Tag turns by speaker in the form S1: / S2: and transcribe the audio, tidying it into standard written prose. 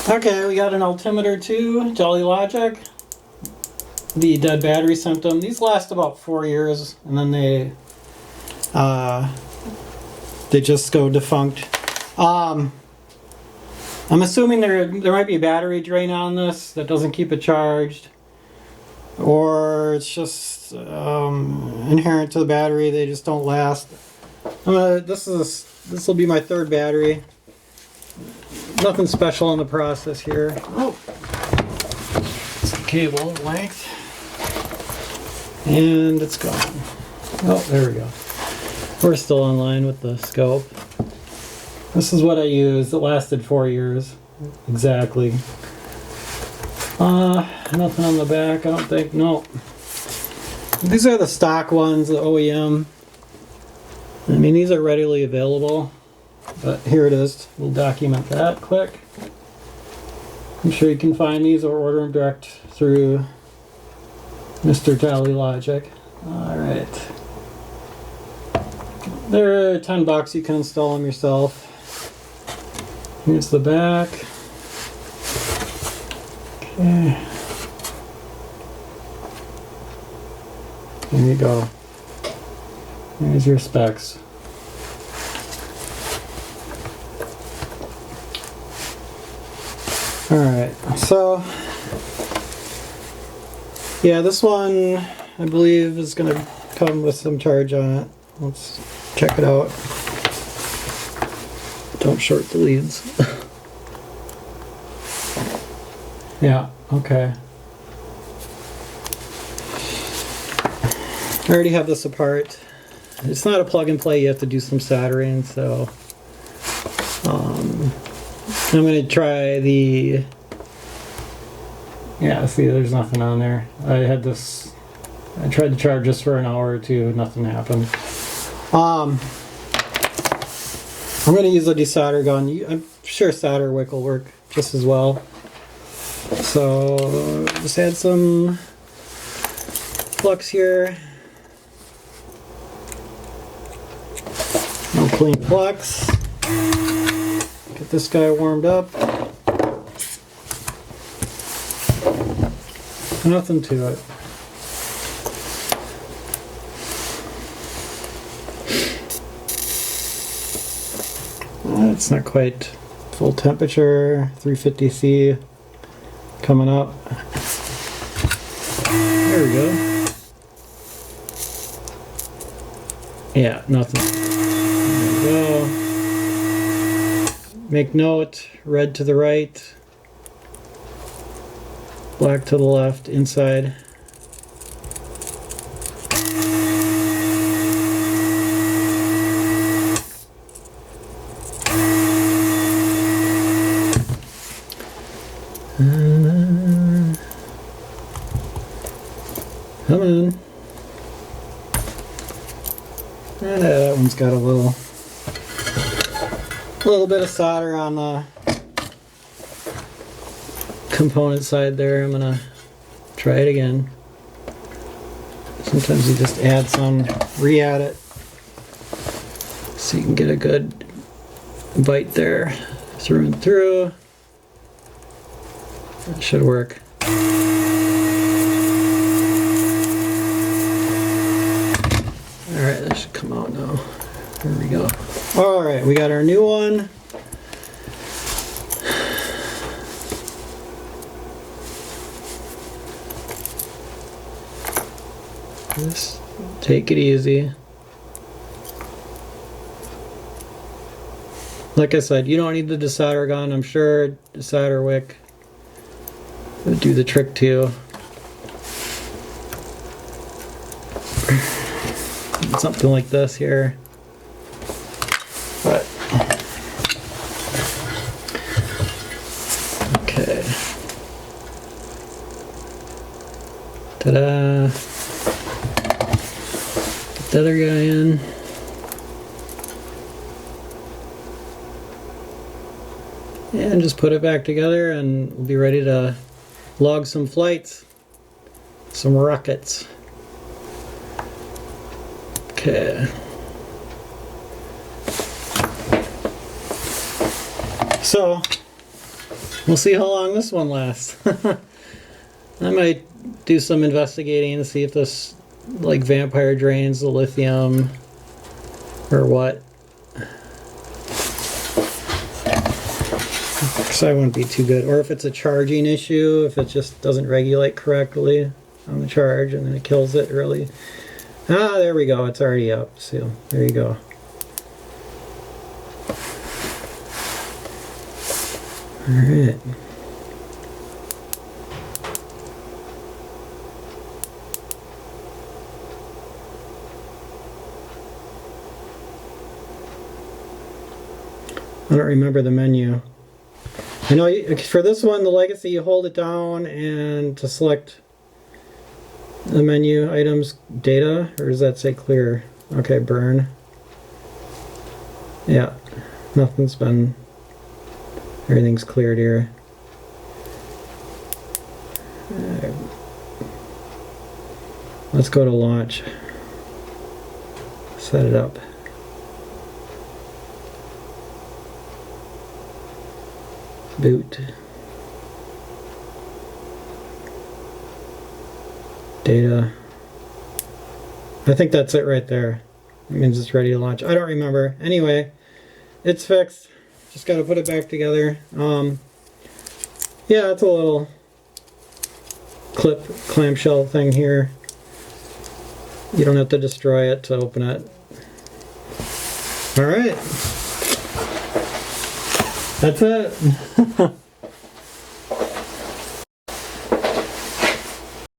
S1: Okay, we got an Altimeter Two, Jolly Logic. The dead battery symptom. These last about 4 years, and then they just go defunct. I'm assuming there might be a battery drain on this that doesn't keep it charged, or it's just inherent to the battery. They just don't last. This will be my third battery. Nothing special in the process here. Oh, it's the cable length, and it's gone. Oh, there we go. We're still online with the scope. This is what I used. It lasted 4 years exactly. Nothing on the back, I don't think. No. These are the stock ones, the OEM. I mean, these are readily available. But here it is. We'll document that quick. I'm sure you can find these or order them direct through Mr. Jolly Logic. Alright. They're $10. You can install them yourself. Here's the back. Okay. There you go. There's your specs. Alright, so yeah, this one I believe is going to come with some charge on it. Let's check it out. Don't short the leads. Yeah, okay. I already have this apart. It's not a plug and play, you have to do some soldering, so I'm going to try the... Yeah, see, there's nothing on there. I tried to charge this for an hour or two, nothing happened. I'm going to use a desolder gun. I'm sure solder wick will work just as well. So, just add some flux here. No clean flux. Get this guy warmed up. Nothing to it. It's not quite full temperature. 350 C coming up. There we go. Yeah, nothing. There we go. Make note, red to the right, black to the left, inside. Come on. That one's got a little bit of solder on the component side there. I'm gonna try it again. Sometimes you just add some, re-add it, so you can get a good bite there, through and through. That should work. Alright, that should come out now. There we go. Alright, we got our new one. Just take it easy. Like I said, you don't need the desolder gun. I'm sure desolder wick would do the trick too. Something like this here. But okay. Ta-da! Get the other guy in. And just put it back together and we'll be ready to log some flights. Some rockets. Okay. So, We'll see how long this one lasts. I might do some investigating to see if this like vampire drains the lithium or what. So I wouldn't be too good. Or if it's a charging issue, if it just doesn't regulate correctly on the charge and then it kills it early. Ah, there we go. It's already up. So there you go. All right. I don't remember the menu. I know for this one, the Legacy, you hold it down and to select the menu items data, or does that say clear? Okay, burn. Yeah, nothing's been, everything's cleared here. Right. Let's go to launch. Set it up. Boot. Data. I think that's it right there. It means it's ready to launch. I don't remember. Anyway, it's fixed. Just got to put it back together. Yeah, it's a little clip clamshell thing here. You don't have to destroy it to open it. All right. That's it.